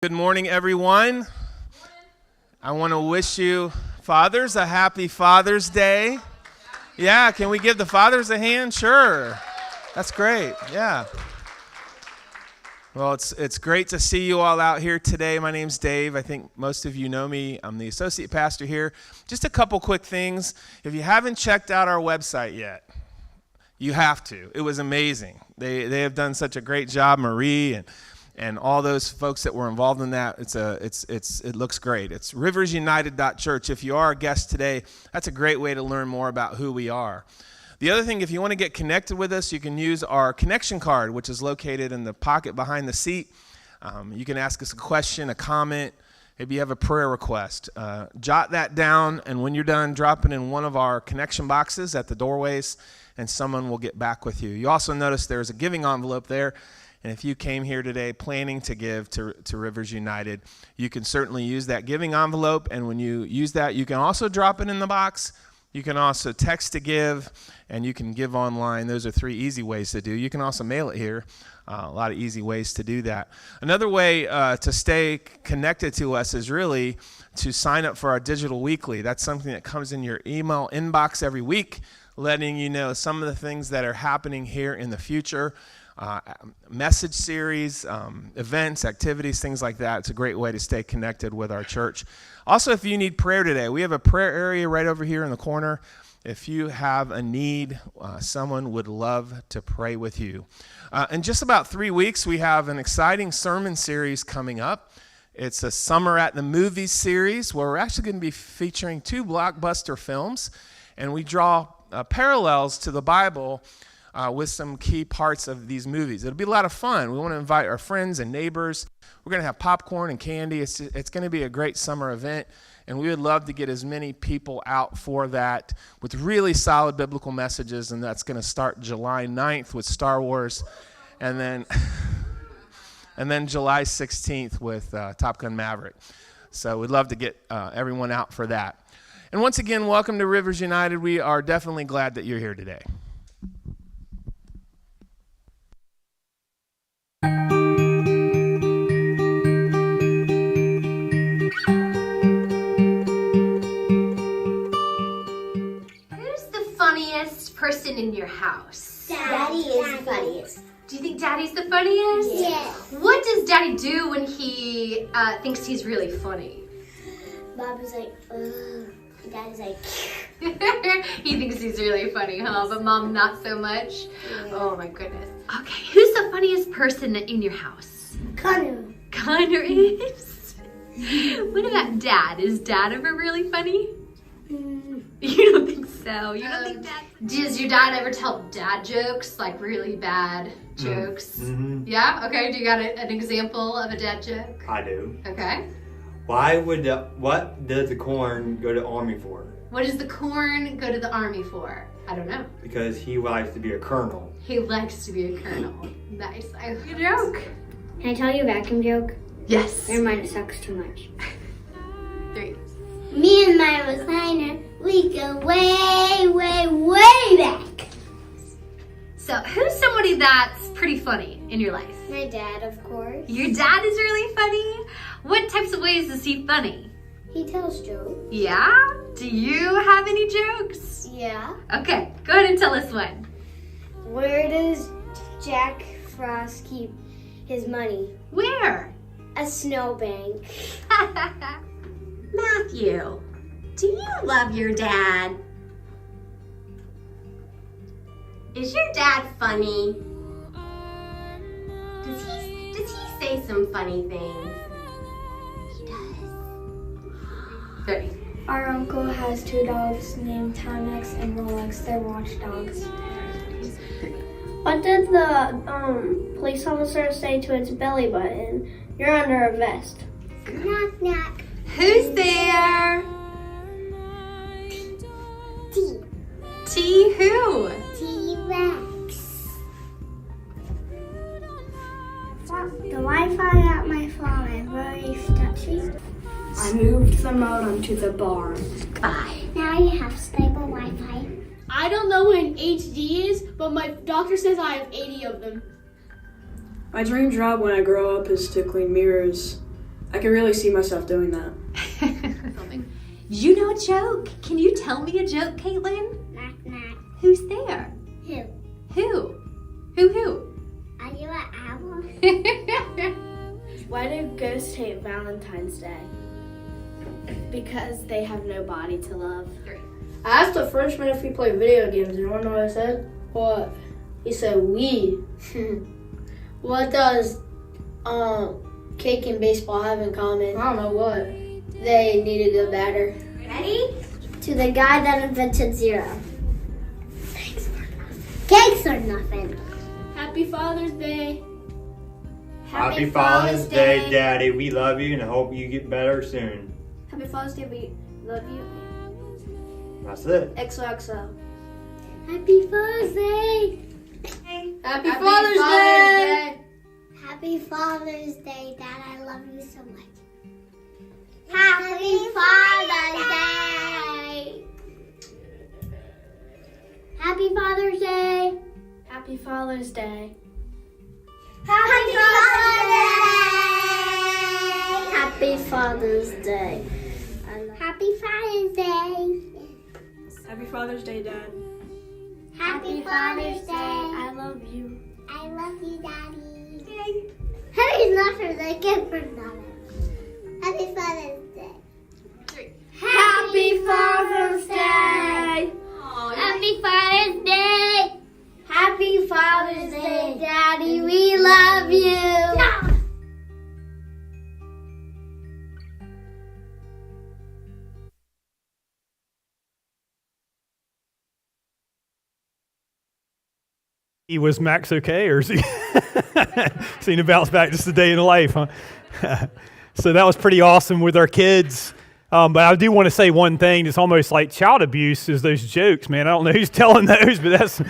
Good morning, everyone. I want to wish you fathers a happy Father's Day. Yeah, can we give the fathers a hand? Sure. That's great. Yeah. Well, it's great to see you all out here today. My name's Dave. I think most of you know me. I'm the associate pastor here. Just a couple quick things. If you haven't checked out our website yet, you have to. It was amazing. They have done such a great job, Marie and all those folks that were involved in that. It looks great. It's riversunited.church. If you are a guest today, that's a great way to learn more about who we are. The other thing, if you want to get connected with us, you can use our connection card, which is located in the pocket behind the seat. You can ask us a question, a comment, maybe you have a prayer request. Jot that down, and when you're done, drop it in one of our connection boxes at the doorways, and someone will get back with you. You also notice there's a giving envelope there. And if you came here today planning to give to Rivers United, you can certainly use that giving envelope. And when you use that, you can also drop it in the box. You can also text to give, and you can give online. Those are 3 easy ways to do. You can also mail it here. A lot of easy ways to do that. Another way to stay connected to us is really to sign up for our digital weekly. That's something that comes in your email inbox every week, letting you know some of the things that are happening here in the future. Message series, events, activities, things like that. It's a great way to stay connected with our church. Also, if you need prayer today, we have a prayer area right over here in the corner. If you have a need, someone would love to pray with you. In just about 3 weeks, we have an exciting sermon series coming up. It's a Summer at the Movies series where we're actually going to be featuring 2 blockbuster films, and we draw parallels to the Bible with some key parts of these movies. It'll be a lot of fun. We want to invite our friends and neighbors. We're going to have popcorn and candy. It's going to be a great summer event, and we would love to get as many people out for that with really solid biblical messages, and that's going to start July 9th with Star Wars, and then July 16th with Top Gun Maverick. So we'd love to get everyone out for that. And once again, welcome to Rivers United. We are definitely glad that you're here today. Person in your house? Daddy is the funniest. Do you think Daddy's the funniest? Yes. What does Daddy do when he thinks he's really funny? Bob's like, ugh. Daddy's like, he thinks he's really funny, huh? But Mom, not so much? Yeah. Oh my goodness. Okay, who's the funniest person in your house? Connor. Connor is? What about Dad? Is Dad ever really funny? You don't think so? You don't think Dad? Does your dad ever tell dad jokes, like really bad jokes? Mm-hmm. Yeah? Okay, do you got an example of a dad joke? I do. Okay. What does the corn go to army for? What does the corn go to the army for? I don't know. Because he likes to be a colonel. He likes to be a colonel. Nice. I like a joke. Can I tell you a vacuum joke? Yes. Never mind, it sucks too much. 3. Me and my recliner, we go way, way, way back. So, who's somebody that's pretty funny in your life? My dad, of course. Your dad is really funny? What types of ways is he funny? He tells jokes. Yeah? Do you have any jokes? Yeah. Okay, go ahead and tell us one. Where does Jack Frost keep his money? Where? A snowbank. Matthew, do you love your dad? Is your dad funny? Does he say some funny things? He does. 30. Our uncle has 2 dogs named Timex and Rolex. They're watchdogs. What did the police officer say to its belly button? You're under a vest. Knock, knock. Who's there? T. T who? T-Rex. The Wi-Fi at my phone is very sketchy. I moved the modem to the barn. Bye. Now you have stable Wi-Fi. I don't know what an HD is, but my doctor says I have 80 of them. My dream job when I grow up is to clean mirrors. I can really see myself doing that. Do you know a joke? Can you tell me a joke, Caitlin? Knock, knock. Who's there? Who? Who? Who? Are you an owl? Why do ghosts hate Valentine's Day? Because they have no body to love. I asked a Frenchman if he played video games. You wanna know what I said? What? He said, oui. What does cake and baseball have in common? I don't know what. They need a good batter. Ready? To the guy that invented zero. Thanks for nothing. Cakes or nothing. Happy Father's Day. Happy Father's Day, Daddy. We love you and hope you get better soon. Happy Father's Day, we love you. That's it. XOXO. Happy Father's Day. Happy Father's Day. Happy Father's Day, Dad. I love you so much. Happy Father's Day. Happy Father's Day. Happy Father's Day. Happy Father's Day. Happy Father's Day. Happy Father's Day. Happy Father's Day, Dad. Happy Father's Day. I love you. I love you, Daddy. Happy Father's Day. Good for nothing. Happy Father's Day. Happy Father's Day. Happy Father's Day. Happy Father's Day, Daddy. We love you. Was Max okay, or is he seen him bounce back just a day in life, huh? So that was pretty awesome with our kids. But I do want to say one thing. It's almost like child abuse is those jokes, man. I don't know who's telling those, but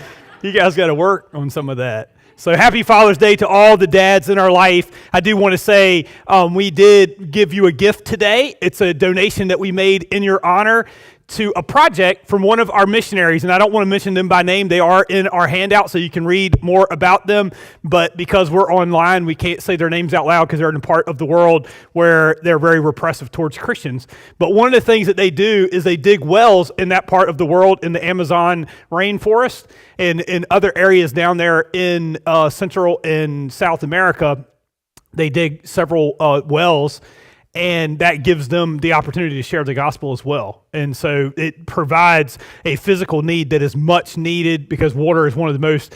you guys got to work on some of that. So happy Father's Day to all the dads in our life. I do want to say we did give you a gift today. It's a donation that we made in your honor to a project from one of our missionaries, and I don't want to mention them by name. They are in our handout, so you can read more about them, but because we're online, we can't say their names out loud because they're in a part of the world where they're very repressive towards Christians. But one of the things that they do is they dig wells in that part of the world, in the Amazon rainforest and in other areas down there in Central and South America. They dig several wells, and that gives them the opportunity to share the gospel as well. And so it provides a physical need that is much needed because water is one of the most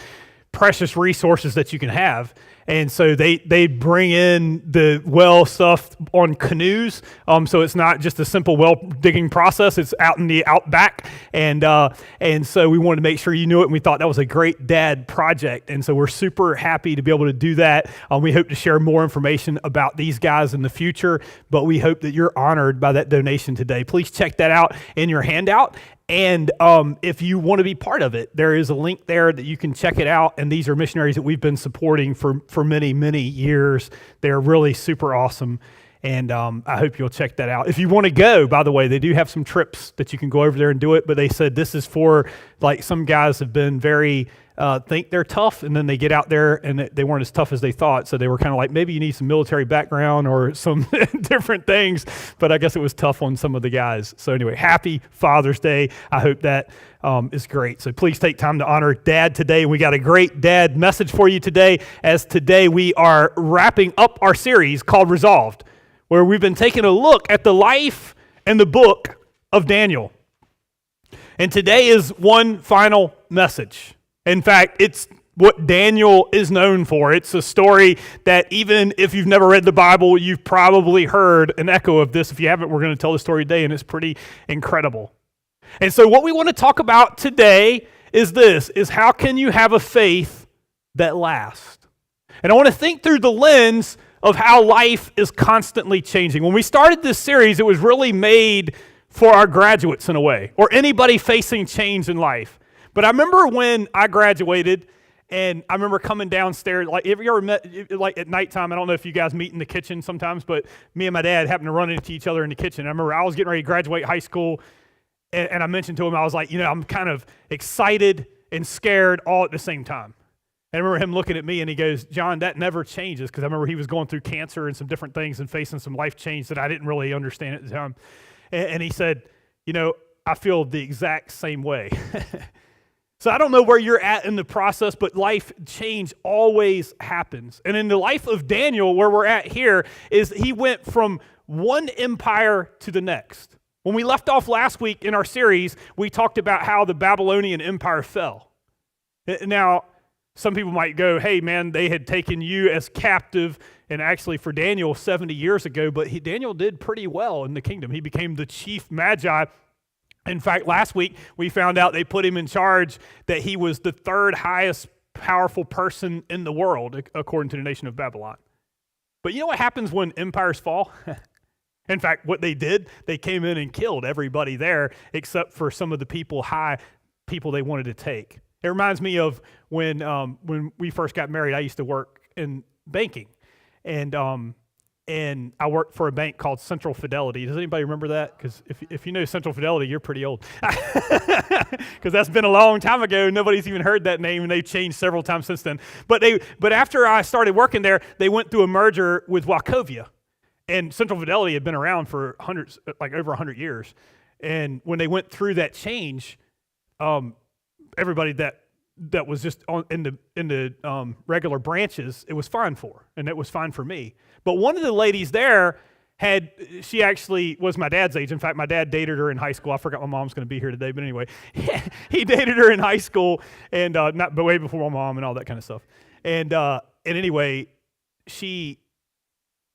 precious resources that you can have. And so they bring in the well stuff on canoes. So it's not just a simple well digging process. It's out in the outback. And so we wanted to make sure you knew it. And we thought that was a great dad project. And so we're super happy to be able to do that. We hope to share more information about these guys in the future, but we hope that you're honored by that donation today. Please check that out in your handout. And if you want to be part of it, there is a link there that you can check it out. And these are missionaries that we've been supporting for many, many years. They're really super awesome. And I hope you'll check that out. If you want to go, by the way, they do have some trips that you can go over there and do it. But they said this is for, like, some guys have been very, think they're tough. And then they get out there and they weren't as tough as they thought. So they were kind of like, maybe you need some military background or some different things. But I guess it was tough on some of the guys. So anyway, happy Father's Day. I hope that is great. So please take time to honor Dad today. We got a great dad message for you today, as today we are wrapping up our series called Resolved, where we've been taking a look at the life and the book of Daniel. And today is one final message. In fact, it's what Daniel is known for. It's a story that even if you've never read the Bible, you've probably heard an echo of this. If you haven't, we're going to tell the story today, and it's pretty incredible. And so what we want to talk about today is this, is how can you have a faith that lasts? And I want to think through the lens of how life is constantly changing. When we started this series, it was really made for our graduates in a way, or anybody facing change in life. But I remember when I graduated, and I remember coming downstairs, like, have you ever met, like, at nighttime, I don't know if you guys meet in the kitchen sometimes, but me and my dad happened to run into each other in the kitchen. I remember I was getting ready to graduate high school, and I mentioned to him, I was like, I'm kind of excited and scared all at the same time. And I remember him looking at me and he goes, John, that never changes, because I remember he was going through cancer and some different things and facing some life change that I didn't really understand at the time. And he said, I feel the exact same way. So I don't know where you're at in the process, but life change always happens. And in the life of Daniel, where we're at here, is he went from one empire to the next. When we left off last week in our series, we talked about how the Babylonian Empire fell. Now, some people might go, hey man, they had taken you as captive, and actually for Daniel 70 years ago, but Daniel did pretty well in the kingdom. He became the chief magi. In fact, last week we found out they put him in charge, that he was the third highest powerful person in the world, according to the nation of Babylon. But you know what happens when empires fall? In fact, what they did, they came in and killed everybody there except for some of the high people they wanted to take. It reminds me of when we first got married. I used to work in banking, and I worked for a bank called Central Fidelity. Does anybody remember that? Because if you know Central Fidelity, you're pretty old. Because that's been a long time ago. Nobody's even heard that name, and they've changed several times since then. But after I started working there, they went through a merger with Wachovia. And Central Fidelity had been around for over 100 years. And when they went through that change, everybody that was just in the regular branches, it was fine for, and it was fine for me. But one of the ladies there she actually was my dad's age. In fact, my dad dated her in high school. I forgot my mom's going to be here today, but anyway, he dated her in high school, and not way before my mom and all that kind of stuff. And anyway, she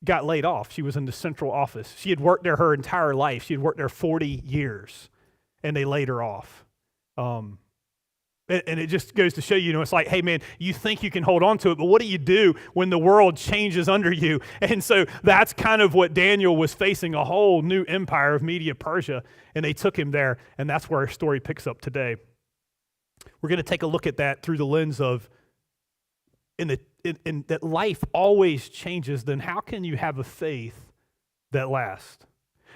got laid off. She was in the central office. She had worked there her entire life. She had worked there 40 years, and they laid her off. And it just goes to show you, it's like, hey man, you think you can hold on to it, but what do you do when the world changes under you? And so that's kind of what Daniel was facing, a whole new empire of Media Persia, and they took him there, and that's where our story picks up today. We're going to take a look at that through the lens of, in that life always changes, then how can you have a faith that lasts?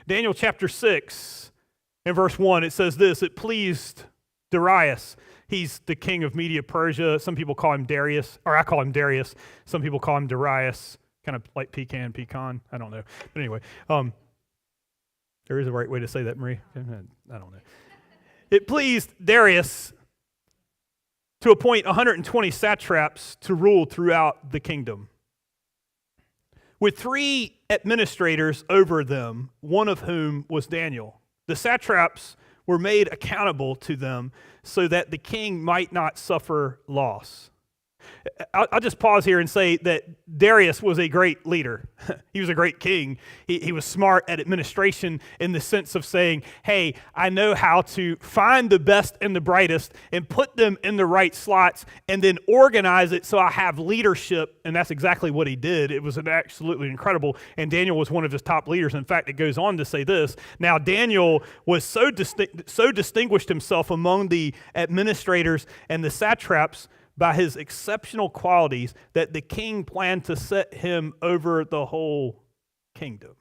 Daniel chapter 6 and verse 1, it says this: it pleased Darius. He's the king of Media Persia. Some people call him Darius, or I call him Darius. Some people call him Darius, kind of like pecan. I don't know. But anyway, there is a right way to say that, Marie. I don't know. It pleased Darius to appoint 120 satraps to rule throughout the kingdom, with 3 administrators over them, one of whom was Daniel. The satraps were made accountable to them so that the king might not suffer loss. I'll just pause here and say that Darius was a great leader. He was a great king. He was smart at administration in the sense of saying, hey, I know how to find the best and the brightest and put them in the right slots and then organize it so I have leadership. And that's exactly what he did. It was absolutely incredible. And Daniel was one of his top leaders. In fact, it goes on to say this: now Daniel was so distinguished himself among the administrators and the satraps by his exceptional qualities that the king planned to set him over the whole kingdom.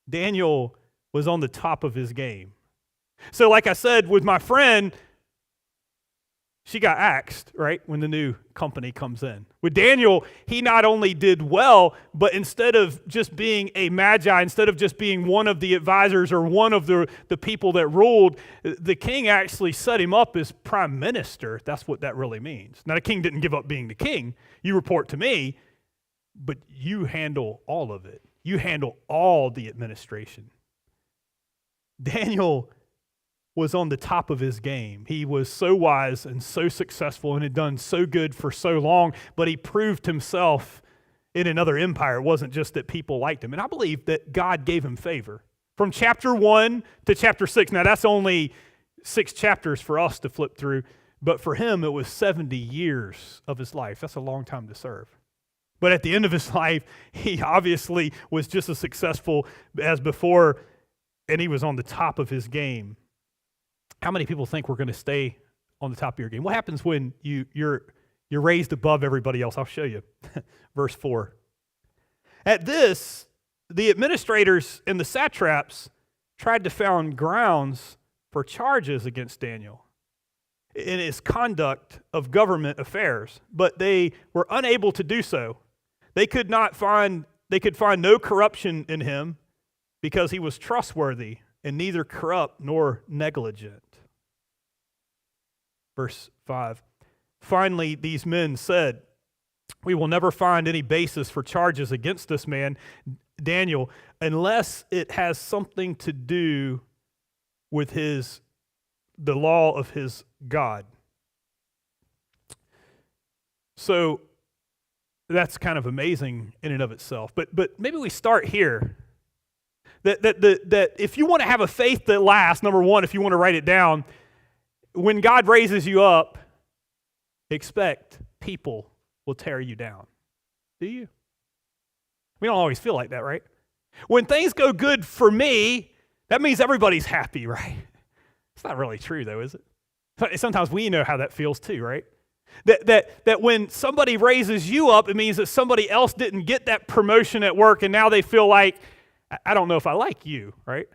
Daniel was on the top of his game. So like I said, with my friend, she got axed, right, when the new company comes in. With Daniel, he not only did well, but instead of just being a magi, instead of just being one of the advisors or one of the people that ruled, the king actually set him up as prime minister. That's what that really means. Now, the king didn't give up being the king. You report to me, but you handle all of it. You handle all the administration. Daniel was on the top of his game. He was so wise and so successful and had done so good for so long, but he proved himself in another empire. It wasn't just that people liked him. And I believe that God gave him favor. From chapter 1 to chapter 6, now that's only 6 chapters for us to flip through, but for him it was 70 years of his life. That's a long time to serve. But at the end of his life, he obviously was just as successful as before, and he was on the top of his game. How many people think we're going to stay on the top of your game? What happens when you're raised above everybody else? I'll show you. Verse 4. At this, the administrators and the satraps tried to find grounds for charges against Daniel. in his conduct of government affairs, but they were unable to do so. They could find no corruption in him because he was trustworthy and neither corrupt nor negligent. Verse 5. Finally, these men said, "We will never find any basis for charges against this man, Daniel, unless it has something to do with the law of his God." So that's kind of amazing in and of itself. But maybe we start here. That if you want to have a faith that lasts, number one, if you want to write it down, when God raises you up, expect people will tear you down. Do you? We don't always feel like that, right? When things go good for me, that means everybody's happy, right? It's not really true, though, is it? Sometimes we know how that feels too, right? That when somebody raises you up, it means that somebody else didn't get that promotion at work, and now they feel like, I don't know if I like you, right?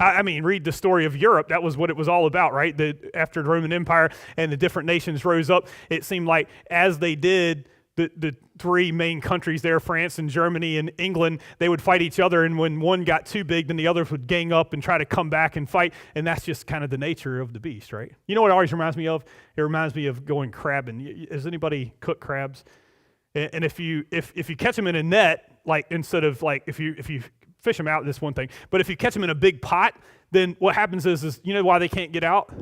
I mean, read the story of Europe. That was what it was all about, right? After the Roman Empire and the different nations rose up, it seemed like as they did, the three main countries there, France and Germany and England, they would fight each other, and when one got too big, then the others would gang up and try to come back and fight, and that's just kind of the nature of the beast, right? You know what it always reminds me of? It reminds me of going crabbing. Has anybody cooked crabs? And if you catch them in a net, like instead of like if you fish them out, that's one thing, but if you catch them in a big pot, then what happens is you know why they can't get out?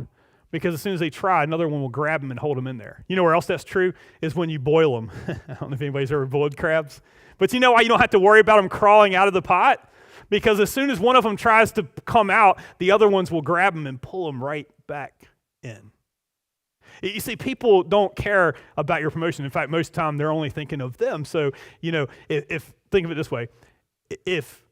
Because as soon as they try, another one will grab them and hold them in there. You know where else that's true? Is when you boil them. I don't know if anybody's ever boiled crabs. But you know why you don't have to worry about them crawling out of the pot? Because as soon as one of them tries to come out, the other ones will grab them and pull them right back in. You see, people don't care about your promotion. In fact, most of the time, they're only thinking of them. So, you know, if think of it this way. If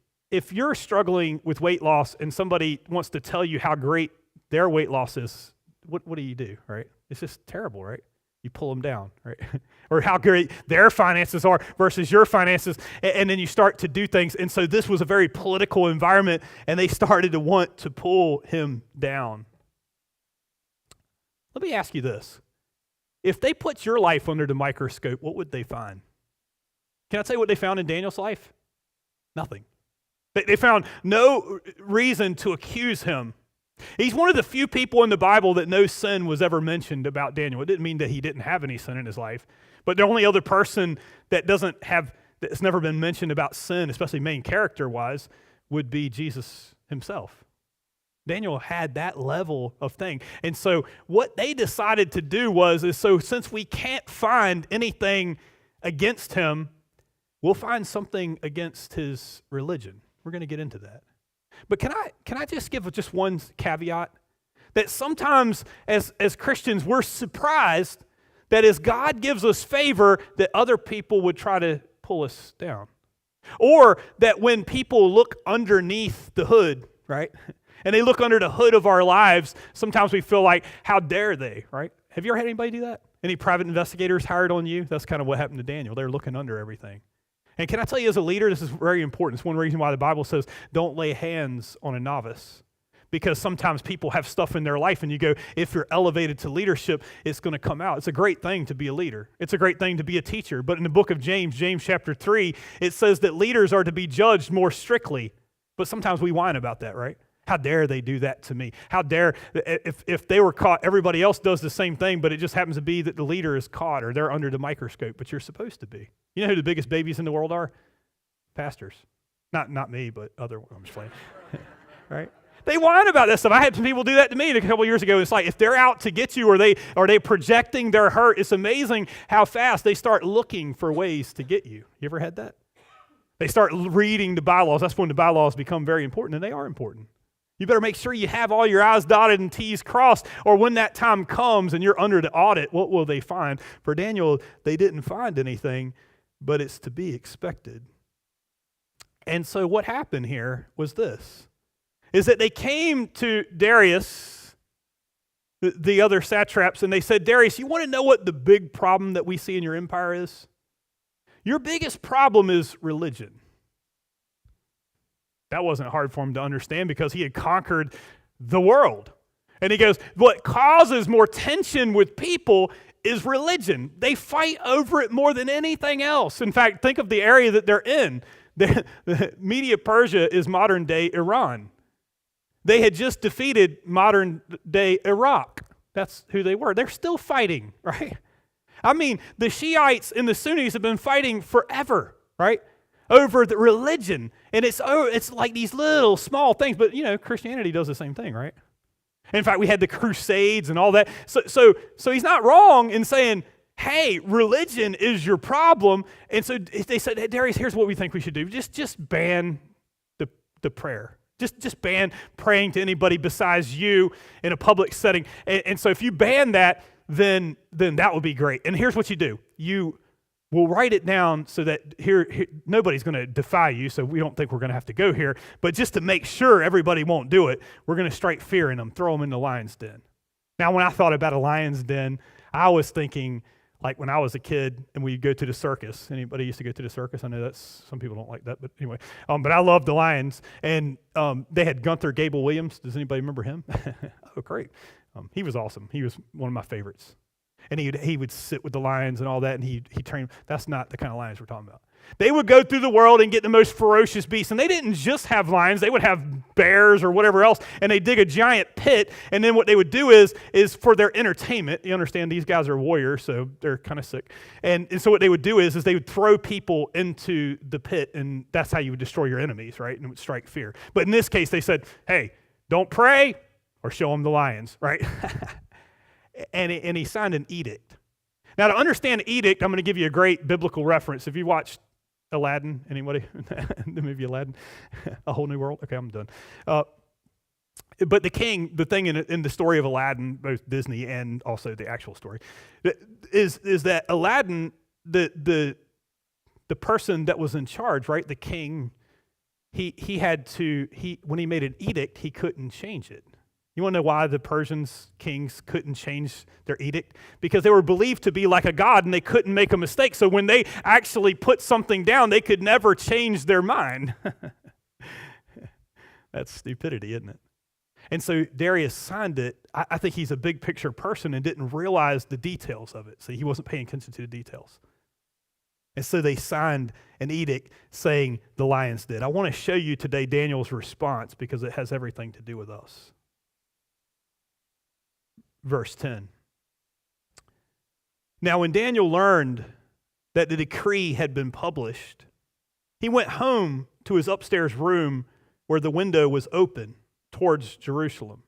you're struggling with weight loss and somebody wants to tell you how great their weight loss is, what do, right? It's just terrible, right? You pull them down, right? Or how great their finances are versus your finances, and then you start to do things. And so this was a very political environment, and they started to want to pull him down. Let me ask you this. If they put your life under the microscope, what would they find? Can I tell you what they found in Daniel's life? Nothing. They found no reason to accuse him. He's one of the few people in the Bible that no sin was ever mentioned about Daniel. It didn't mean that he didn't have any sin in his life, but the only other person that's never been mentioned about sin, especially main character-wise, would be Jesus himself. Daniel had that level of thing. And so what they decided to do since we can't find anything against him, we'll find something against his religion. We're going to get into that. But can I just give just one caveat? That sometimes as Christians, we're surprised that as God gives us favor, that other people would try to pull us down. Or that when people look underneath the hood, right? And they look under the hood of our lives, sometimes we feel like, how dare they, right? Have you ever had anybody do that? Any private investigators hired on you? That's kind of what happened to Daniel. They're looking under everything. And can I tell you, as a leader, this is very important. It's one reason why the Bible says, don't lay hands on a novice. Because sometimes people have stuff in their life, and you go, if you're elevated to leadership, it's going to come out. It's a great thing to be a leader. It's a great thing to be a teacher. But in the book of James chapter 3, it says that leaders are to be judged more strictly. But sometimes we whine about that, right? How dare they do that to me? How dare, if they were caught, everybody else does the same thing, but it just happens to be that the leader is caught or they're under the microscope, but you're supposed to be. You know who the biggest babies in the world are? Pastors. Not me, but other, I'm just playing. Right? They whine about that stuff. I had some people do that to me a couple years ago. It's like if they're out to get you or they projecting their hurt, it's amazing how fast they start looking for ways to get you. You ever had that? They start reading the bylaws. That's when the bylaws become very important, and they are important. You better make sure you have all your I's dotted and T's crossed, or when that time comes and you're under the audit, what will they find? For Daniel, they didn't find anything, but it's to be expected. And so what happened here was this, is that they came to Darius, the other satraps, and they said, Darius, you want to know what the big problem that we see in your empire is? Your biggest problem is religion. That wasn't hard for him to understand because he had conquered the world. And he goes, what causes more tension with people is religion. They fight over it more than anything else. In fact, think of the area that they're in. The Media Persia is modern day Iran. They had just defeated modern day Iraq. That's who they were. They're still fighting, right? I mean, the Shiites and the Sunnis have been fighting forever, right? Over the religion. And it's like these little small things, but Christianity does the same thing, right? In fact, we had the Crusades and all that. So he's not wrong in saying, hey, religion is your problem. And so they said, hey, Darius, here's what we think we should do. Just ban the prayer. Just ban praying to anybody besides you in a public setting. And so if you ban that, then that would be great. And here's what you do. You will write it down so that here nobody's going to defy you, so we don't think we're going to have to go here. But just to make sure everybody won't do it, we're going to strike fear in them, throw them in the lion's den. Now, when I thought about a lion's den, I was thinking, like when I was a kid and we'd go to the circus. Anybody used to go to the circus? I know that's some people don't like that, but anyway. But I loved the lions, and they had Gunther Gable Williams. Does anybody remember him? Oh, great. He was awesome. He was one of my favorites. And he would sit with the lions and all that, and he trained. That's not the kind of lions we're talking about. They would go through the world and get the most ferocious beasts. And they didn't just have lions. They would have bears or whatever else. And they dig a giant pit. And then what they would do is for their entertainment, you understand these guys are warriors, so they're kind of sick. And so what they would do is they would throw people into the pit. And that's how you would destroy your enemies, right? And it would strike fear. But in this case, they said, hey, don't pray or show them the lions, right? and he signed an edict. Now, to understand edict, I'm going to give you a great biblical reference. If you watched Aladdin, anybody? The movie Aladdin? A Whole New World? Okay, I'm done. But the thing in the story of Aladdin, both Disney and also the actual story, is that Aladdin, the person that was in charge, right, the king, when he made an edict, he couldn't change it. You want to know why the Persians kings couldn't change their edict? Because they were believed to be like a god and they couldn't make a mistake. So when they actually put something down, they could never change their mind. That's stupidity, isn't it? And so Darius signed it. I think he's a big picture person and didn't realize the details of it. So he wasn't paying attention to the details. And so they signed an edict saying the lions did. I want to show you today Daniel's response because it has everything to do with us. Verse 10. Now, when Daniel learned that the decree had been published, he went home to his upstairs room where the window was open towards Jerusalem.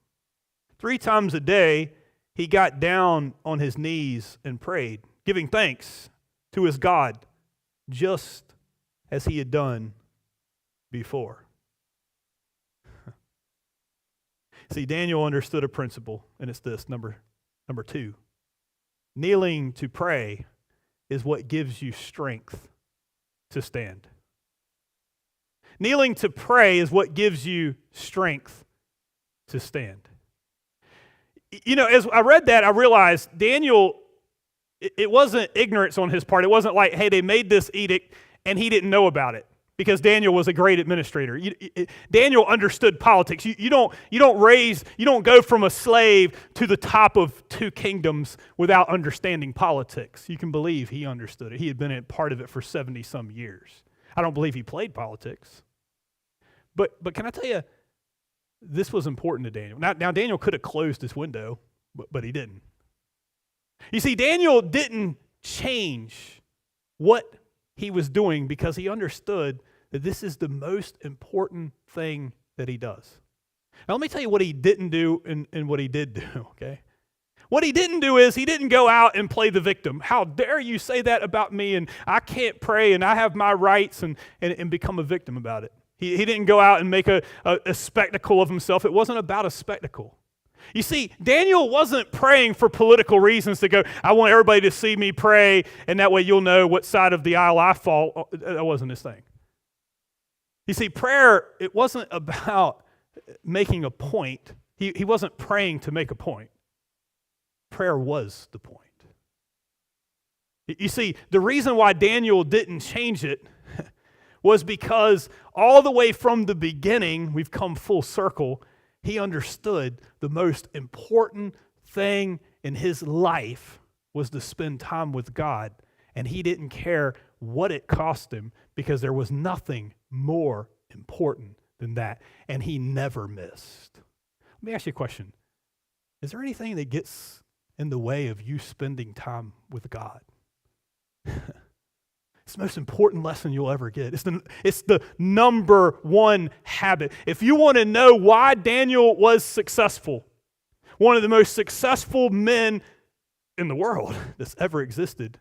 3 times a day, he got down on his knees and prayed, giving thanks to his God, just as he had done before. See, Daniel understood a principle, and it's this, number 2. Kneeling to pray is what gives you strength to stand. Kneeling to pray is what gives you strength to stand. As I read that, I realized Daniel, it wasn't ignorance on his part. It wasn't like, hey, they made this edict, and he didn't know about it. Because Daniel was a great administrator. Daniel understood politics. You don't go from a slave to the top of 2 kingdoms without understanding politics. You can believe he understood it. He had been a part of it for 70-some years. I don't believe he played politics. But can I tell you, this was important to Daniel. Now Daniel could have closed his window, but he didn't. You see, Daniel didn't change what he was doing because he understood that this is the most important thing that he does. Now let me tell you what he didn't do and what he did do, okay? What he didn't do is he didn't go out and play the victim. How dare you say that about me, and I can't pray and I have my rights and become a victim about it. He didn't go out and make a spectacle of himself. It wasn't about a spectacle. You see, Daniel wasn't praying for political reasons to go, I want everybody to see me pray, and that way you'll know what side of the aisle I fall. That wasn't his thing. You see, prayer, it wasn't about making a point. He wasn't praying to make a point. Prayer was the point. You see, the reason why Daniel didn't change it was because all the way from the beginning, we've come full circle, He understood the most important thing in his life was to spend time with God, and he didn't care what it cost him because there was nothing more important than that, and he never missed. Let me ask you a question. Is there anything that gets in the way of you spending time with God? It's the most important lesson you'll ever get. It's the number one habit. If you want to know why Daniel was successful, one of the most successful men in the world that's ever existed,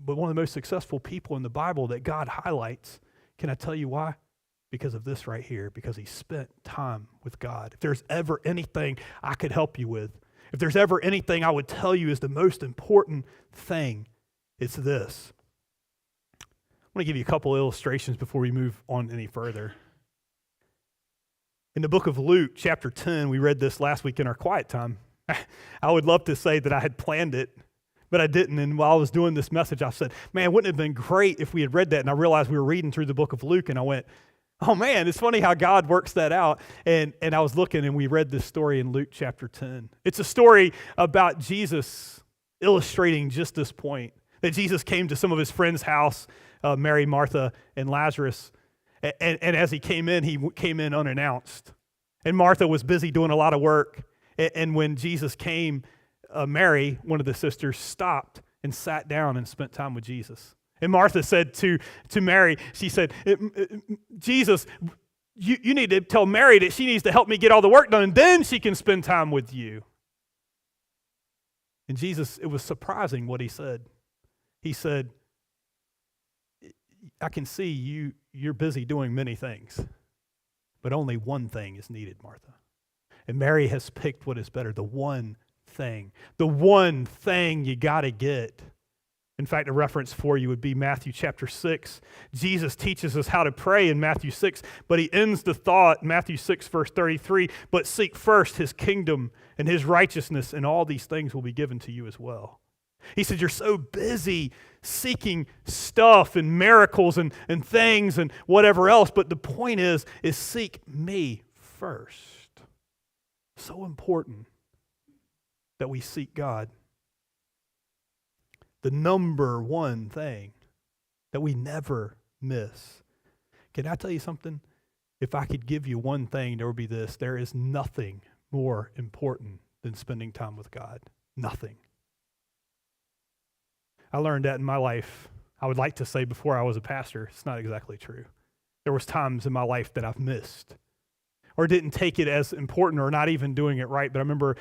but one of the most successful people in the Bible that God highlights, can I tell you why? Because of this right here, because he spent time with God. If there's ever anything I could help you with, if there's ever anything I would tell you is the most important thing, it's this. I want to give you a couple illustrations before we move on any further. In the book of Luke, chapter 10, we read this last week in our quiet time. I would love to say that I had planned it, but I didn't. And while I was doing this message, I said, man, wouldn't it have been great if we had read that? And I realized we were reading through the book of Luke, and I went, oh man, it's funny how God works that out. And I was looking, and we read this story in Luke chapter 10. It's a story about Jesus illustrating just this point, that Jesus came to some of his friends' house, Mary, Martha, and Lazarus. And as he came in unannounced. And Martha was busy doing a lot of work. And when Jesus came, Mary, one of the sisters, stopped and sat down and spent time with Jesus. And Martha said to Mary, she said, Jesus, you need to tell Mary that she needs to help me get all the work done, and then she can spend time with you. And Jesus, it was surprising what he said. He said, I can see you're busy doing many things, but only one thing is needed, Martha. And Mary has picked what is better, the one thing you got to get. In fact, a reference for you would be Matthew chapter 6. Jesus teaches us how to pray in Matthew 6, but he ends the thought, Matthew 6, verse 33, but seek first his kingdom and his righteousness, and all these things will be given to you as well. He said, you're so busy seeking stuff and miracles and things and whatever else, but the point is seek me first. So important that we seek God. The number one thing that we never miss. Can I tell you something? If I could give you one thing, there would be this. There is nothing more important than spending time with God. Nothing. I learned that in my life. I would like to say before I was a pastor. It's not exactly true. There was times in my life that I've missed or didn't take it as important or not even doing it right. But I remember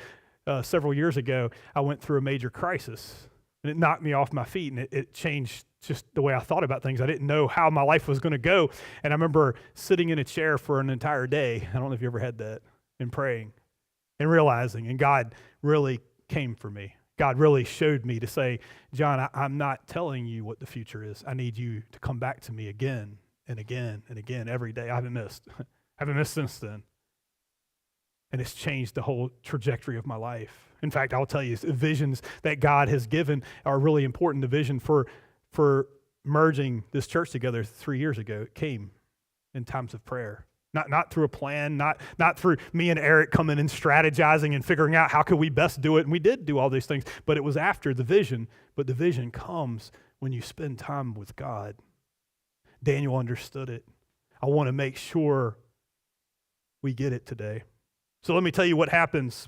several years ago, I went through a major crisis, and it knocked me off my feet, and it changed just the way I thought about things. I didn't know how my life was going to go. And I remember sitting in a chair for an entire day. I don't know if you ever had that, and praying and realizing, and God really came for me. God really showed me to say, John, I'm not telling you what the future is. I need you to come back to me again and again and again every day. I haven't missed. I haven't missed since then. And it's changed the whole trajectory of my life. In fact, I'll tell you, the visions that God has given are really important. The vision for merging this church together 3 years ago, it came in times of prayer. Not through a plan, not through me and Eric coming and strategizing and figuring out how could we best do it. And we did do all these things, but it was after the vision. But the vision comes when you spend time with God. Daniel understood it. I want to make sure we get it today. So let me tell you what happens.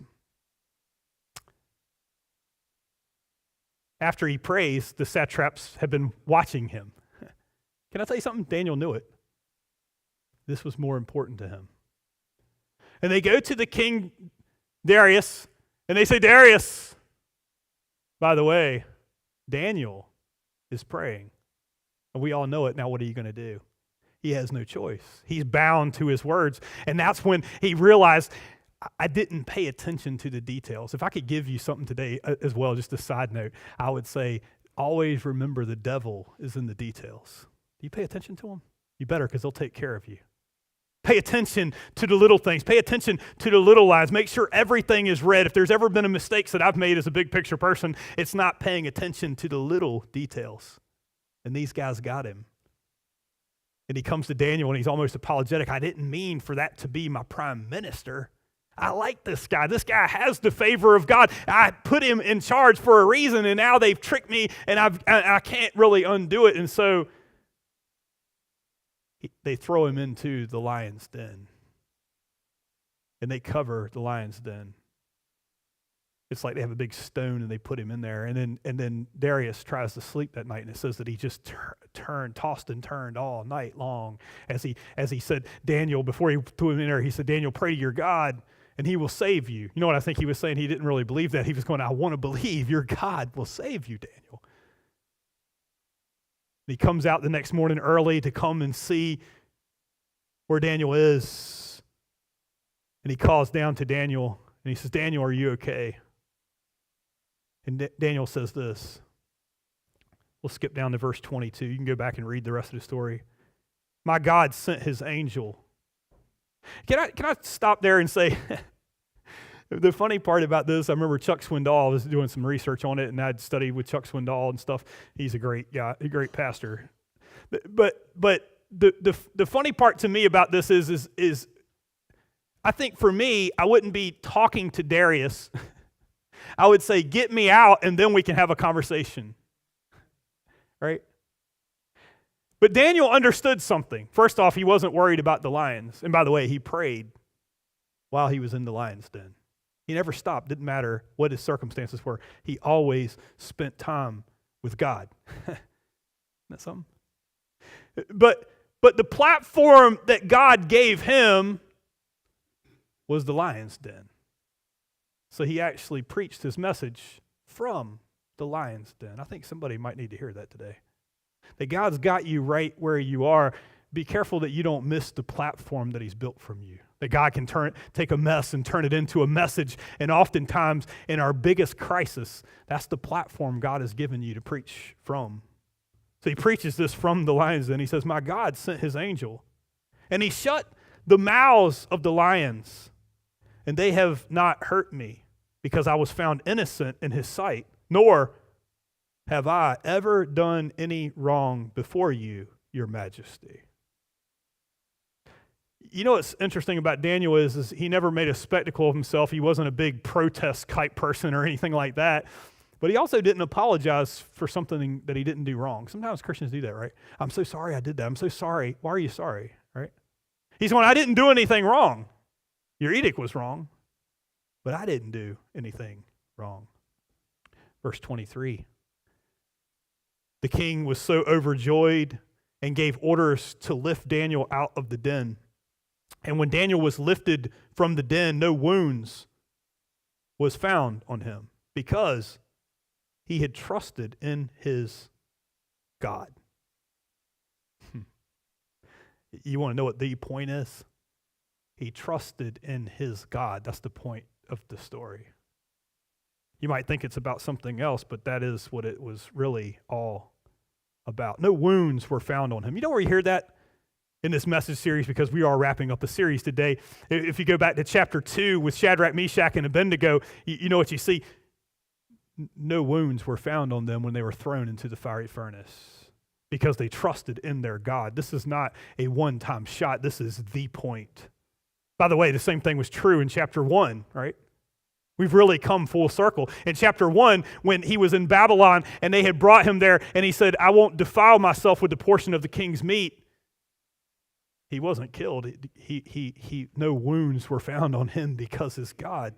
After he prays, the satraps have been watching him. Can I tell you something? Daniel knew it. This was more important to him. And they go to the king Darius, and they say, Darius, by the way, Daniel is praying. And we all know it. Now what are you going to do? He has no choice. He's bound to his words. And that's when he realized, I didn't pay attention to the details. If I could give you something today as well, just a side note, I would say, always remember the devil is in the details. Do you pay attention to him? You better, because he'll take care of you. Pay attention to the little things. Pay attention to the little lines. Make sure everything is read. If there's ever been a mistake that I've made as a big picture person, it's not paying attention to the little details. And these guys got him. And he comes to Daniel and he's almost apologetic. I didn't mean for that to be my prime minister. I like this guy. This guy has the favor of God. I put him in charge for a reason, and now they've tricked me, and I can't really undo it. And so they throw him into the lion's den, and they cover the lion's den. It's like they have a big stone and they put him in there. And then Darius tries to sleep that night, and it says that he just tossed and turned all night long. As he said, Daniel, before he threw him in there, he said, Daniel, pray to your God and he will save you. You know what I think he was saying? He didn't really believe that. He was going, I want to believe your God will save you, Daniel. And he comes out the next morning early to come and see where Daniel is. And he calls down to Daniel and he says, Daniel, are you okay? And Daniel says this. We'll skip down to verse 22. You can go back and read the rest of the story. My God sent his angel. Can I stop there and say, the funny part about this, I remember Chuck Swindoll, I was doing some research on it, and I'd studied with Chuck Swindoll and stuff. He's a great guy, a great pastor. But the funny part to me about this is I think for me, I wouldn't be talking to Darius. I would say, get me out, and then we can have a conversation. Right? But Daniel understood something. First off, he wasn't worried about the lions. And by the way, he prayed while he was in the lion's den. He never stopped. Didn't matter what his circumstances were. He always spent time with God. Isn't that something? But the platform that God gave him was the lion's den. So he actually preached his message from the lion's den. I think somebody might need to hear that today. That God's got you right where you are. Be careful that you don't miss the platform that he's built from you. That God can take a mess and turn it into a message. And oftentimes in our biggest crisis, that's the platform God has given you to preach from. So he preaches this from the lion's den. He says, my God sent his angel. And he shut the mouths of the lions. And they have not hurt me, because I was found innocent in his sight, nor have I ever done any wrong before you, your majesty. You know what's interesting about Daniel is he never made a spectacle of himself. He wasn't a big protest type person or anything like that. But he also didn't apologize for something that he didn't do wrong. Sometimes Christians do that, right? I'm so sorry I did that. I'm so sorry. Why are you sorry, right? He's going, I didn't do anything wrong. Your edict was wrong, but I didn't do anything wrong. Verse 23. The king was so overjoyed and gave orders to lift Daniel out of the den. And when Daniel was lifted from the den, no wounds was found on him, because he had trusted in his God. You want to know what the point is? He trusted in his God. That's the point of the story. You might think it's about something else, but that is what it was really all about. No wounds were found on him. You know where you hear that in this message series, because we are wrapping up a series today. If you go back to chapter 2 with Shadrach, Meshach, and Abednego, you know what you see. No wounds were found on them when they were thrown into the fiery furnace, because they trusted in their God. This is not a one-time shot. This is the point. By the way, the same thing was true in chapter 1, right? We've really come full circle. In chapter 1, when he was in Babylon and they had brought him there and he said, I won't defile myself with the portion of the king's meat, he wasn't killed. No wounds were found on him because his God,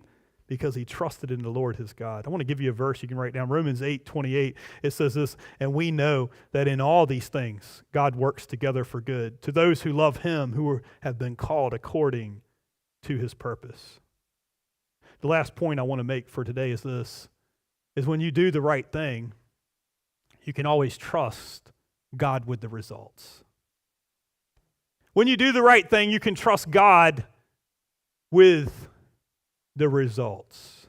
because he trusted in the Lord his God. I want to give you a verse you can write down. Romans 8:28. It says this, and we know that in all these things God works together for good to those who love him, who have been called according to his purpose. The last point I want to make for today is this, is when you do the right thing, you can always trust God with the results. When you do the right thing, you can trust God with the results.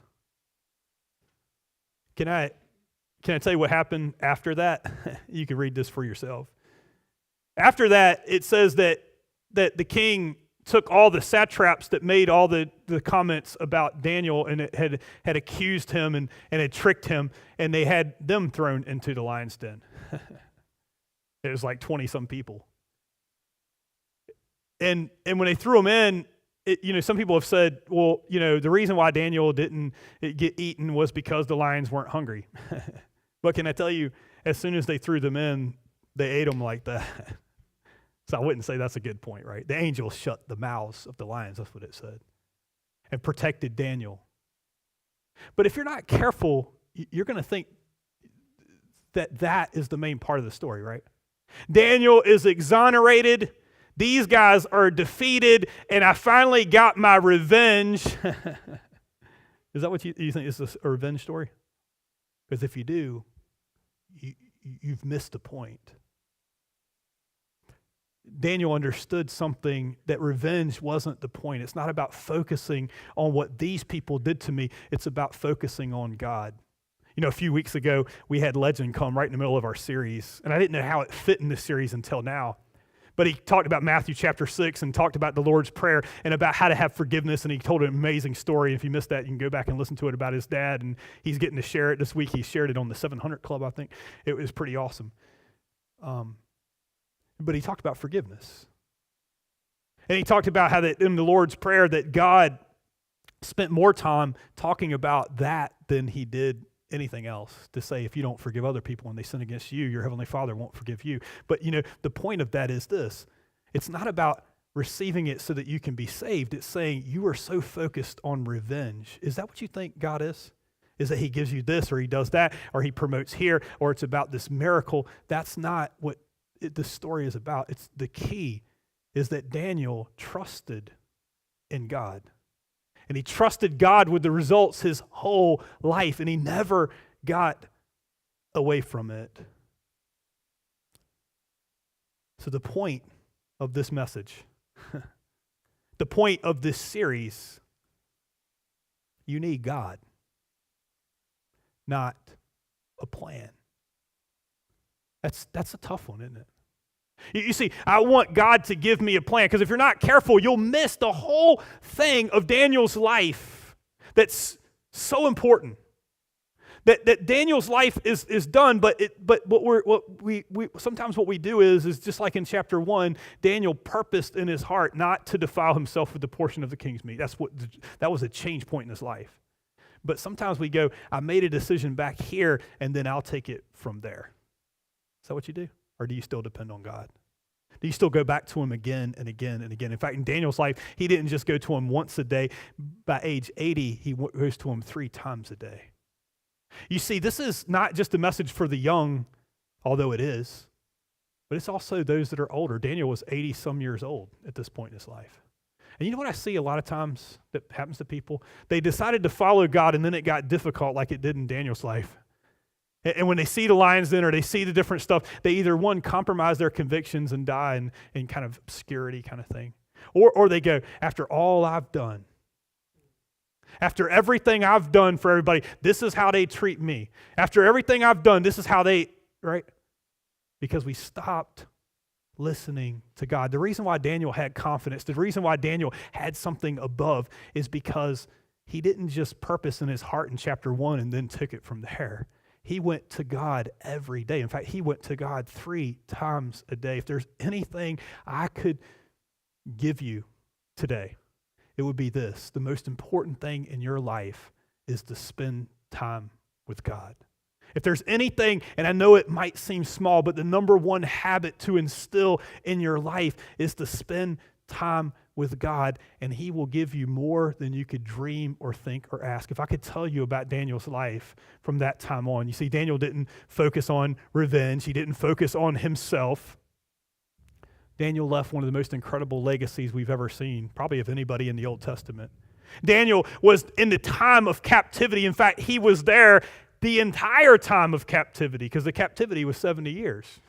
Can I tell you what happened after that? You can read this for yourself. After that, it says that the king took all the satraps that made all the comments about Daniel and it had accused him and had tricked him, and they had them thrown into the lion's den. It was like 20-some people. And when they threw him in, some people have said, well, the reason why Daniel didn't get eaten was because the lions weren't hungry. But can I tell you, as soon as they threw them in, they ate them like that. So I wouldn't say that's a good point, right? The angel shut the mouths of the lions, that's what it said, and protected Daniel. But if you're not careful, you're going to think that is the main part of the story, right? Daniel is exonerated. These guys are defeated, and I finally got my revenge. Is that what you think is a revenge story? Because if you do, you've missed the point. Daniel understood something, that revenge wasn't the point. It's not about focusing on what these people did to me. It's about focusing on God. A few weeks ago, we had Legend come right in the middle of our series, and I didn't know how it fit in the series until now. But he talked about Matthew chapter 6 and talked about the Lord's Prayer and about how to have forgiveness, and he told an amazing story. If you missed that, you can go back and listen to it about his dad, and he's getting to share it this week. He shared it on the 700 Club, I think. It was pretty awesome. But he talked about forgiveness. And he talked about how that in the Lord's Prayer that God spent more time talking about that than he did anything else, to say if you don't forgive other people when they sin against you, your heavenly Father won't forgive you. But the point of that is this: it's not about receiving it so that you can be saved. It's saying you are so focused on revenge. Is that what you think God is? Is that he gives you this, or he does that, or he promotes here, or it's about this miracle? That's not what the story is about. It's the key is that Daniel trusted in God. And he trusted God with the results his whole life, and he never got away from it. So the point of this message, the point of this series, you need God, not a plan. That's a tough one, isn't it? You see, I want God to give me a plan, because if you're not careful, you'll miss the whole thing of Daniel's life that's so important. That Daniel's life is done, but sometimes what we do is just like in chapter 1, Daniel purposed in his heart not to defile himself with the portion of the king's meat. That was a change point in his life. But sometimes we go, I made a decision back here, and then I'll take it from there. Is that what you do? Or do you still depend on God? Do you still go back to him again and again and again? In fact, in Daniel's life, he didn't just go to him once a day. By age 80, he goes to him 3 times a day. You see, this is not just a message for the young, although it is, but it's also those that are older. Daniel was 80-some years old at this point in his life. And you know what I see a lot of times that happens to people? They decided to follow God, and then it got difficult like it did in Daniel's life. And when they see the lions then, or they see the different stuff, they either, one, compromise their convictions and die in kind of obscurity kind of thing. Or they go, after all I've done, after everything I've done for everybody, this is how they treat me. After everything I've done, this is how they, right? Because we stopped listening to God. The reason why Daniel had confidence, the reason why Daniel had something above, is because he didn't just purpose in his heart in chapter 1 and then took it from there. He went to God every day. In fact, he went to God 3 times a day. If there's anything I could give you today, it would be this: the most important thing in your life is to spend time with God. If there's anything, and I know it might seem small, but the number one habit to instill in your life is to spend time with God, and he will give you more than you could dream or think or ask. If I could tell you about Daniel's life from that time on, you see, Daniel didn't focus on revenge. He didn't focus on himself. Daniel left one of the most incredible legacies we've ever seen, probably of anybody in the Old Testament. Daniel was in the time of captivity. In fact, he was there the entire time of captivity, because the captivity was 70 years.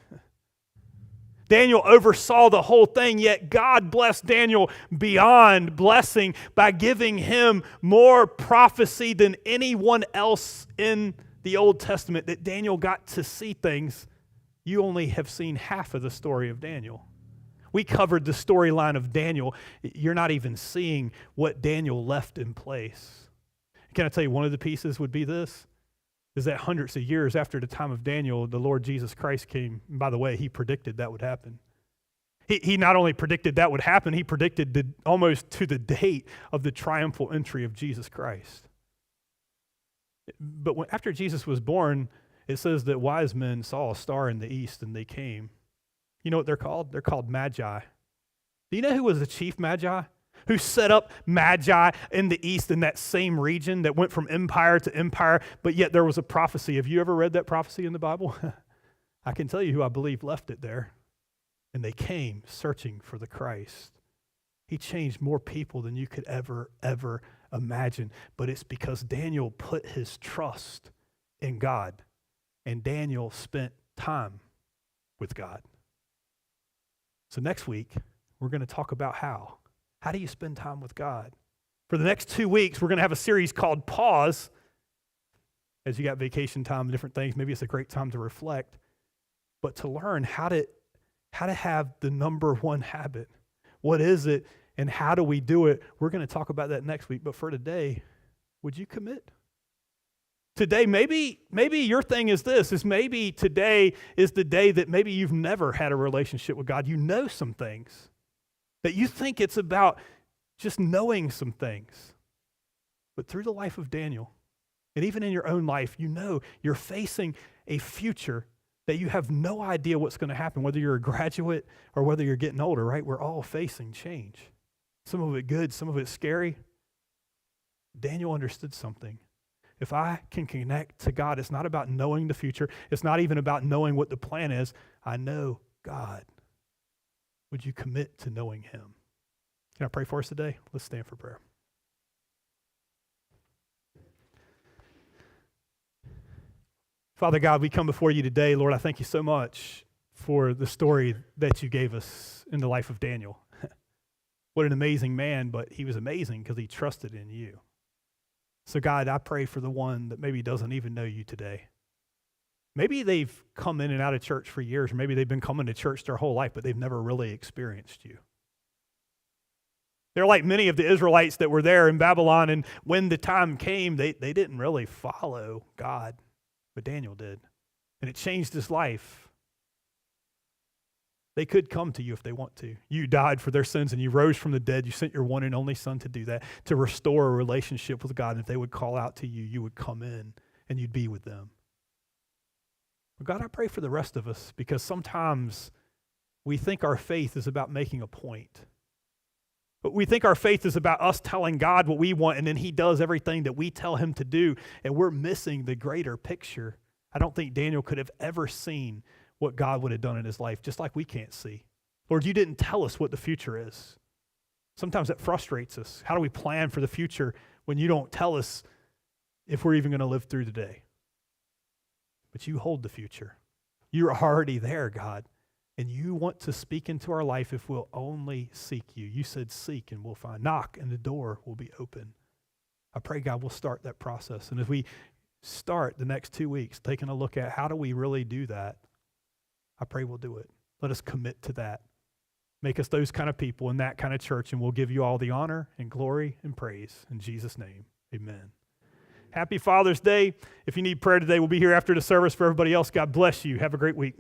Daniel oversaw the whole thing, yet God blessed Daniel beyond blessing by giving him more prophecy than anyone else in the Old Testament, that Daniel got to see things. You only have seen half of the story of Daniel. We covered the storyline of Daniel. You're not even seeing what Daniel left in place. Can I tell you one of the pieces would be this? Is that hundreds of years after the time of Daniel, the Lord Jesus Christ came. And by the way, he predicted that would happen. He not only predicted that would happen, he predicted almost to the date of the triumphal entry of Jesus Christ. But after Jesus was born, it says that wise men saw a star in the east and they came. You know what they're called? They're called magi. Do you know who was the chief magi? Who set up magi in the east in that same region that went from empire to empire, but yet there was a prophecy. Have you ever read that prophecy in the Bible? I can tell you who I believe left it there. And they came searching for the Christ. He changed more people than you could ever imagine. But it's because Daniel put his trust in God. And Daniel spent time with God. So next week, we're going to talk about how. How do you spend time with God? For the next 2 weeks, we're going to have a series called Pause. As you got vacation time and different things, maybe it's a great time to reflect. But to learn how to have the number one habit. What is it and how do we do it? We're going to talk about that next week. But for today, would you commit? Today, maybe your thing is this, is maybe today is the day that maybe you've never had a relationship with God. You know some things. That you think it's about just knowing some things. But through the life of Daniel, and even in your own life, you know you're facing a future that you have no idea what's going to happen, whether you're a graduate or whether you're getting older, right? We're all facing change. Some of it good, some of it scary. Daniel understood something. If I can connect to God, it's not about knowing the future. It's not even about knowing what the plan is. I know God. Would you commit to knowing him? Can I pray for us today? Let's stand for prayer. Father God, we come before you today. Lord, I thank you so much for the story that you gave us in the life of Daniel. What an amazing man, but he was amazing because he trusted in you. So God, I pray for the one that maybe doesn't even know you today. Maybe they've come in and out of church for years, or maybe they've been coming to church their whole life, but they've never really experienced you. They're like many of the Israelites that were there in Babylon, and when the time came, they didn't really follow God, but Daniel did. And it changed his life. They could come to you if they want to. You died for their sins and you rose from the dead. You sent your one and only Son to do that, to restore a relationship with God. And if they would call out to you, you would come in and you'd be with them. But God, I pray for the rest of us, because sometimes we think our faith is about making a point. But we think our faith is about us telling God what we want, and then he does everything that we tell him to do, and we're missing the greater picture. I don't think Daniel could have ever seen what God would have done in his life, just like we can't see. Lord, you didn't tell us what the future is. Sometimes that frustrates us. How do we plan for the future when you don't tell us if we're even going to live through the day? But you hold the future. You're already there, God. And you want to speak into our life if we'll only seek you. You said seek and we'll find. Knock and the door will be open. I pray, God, we'll start that process. And as we start the next 2 weeks taking a look at how do we really do that, I pray we'll do it. Let us commit to that. Make us those kind of people in that kind of church, and we'll give you all the honor and glory and praise. In Jesus' name, amen. Happy Father's Day. If you need prayer today, we'll be here after the service. For everybody else, God bless you. Have a great week.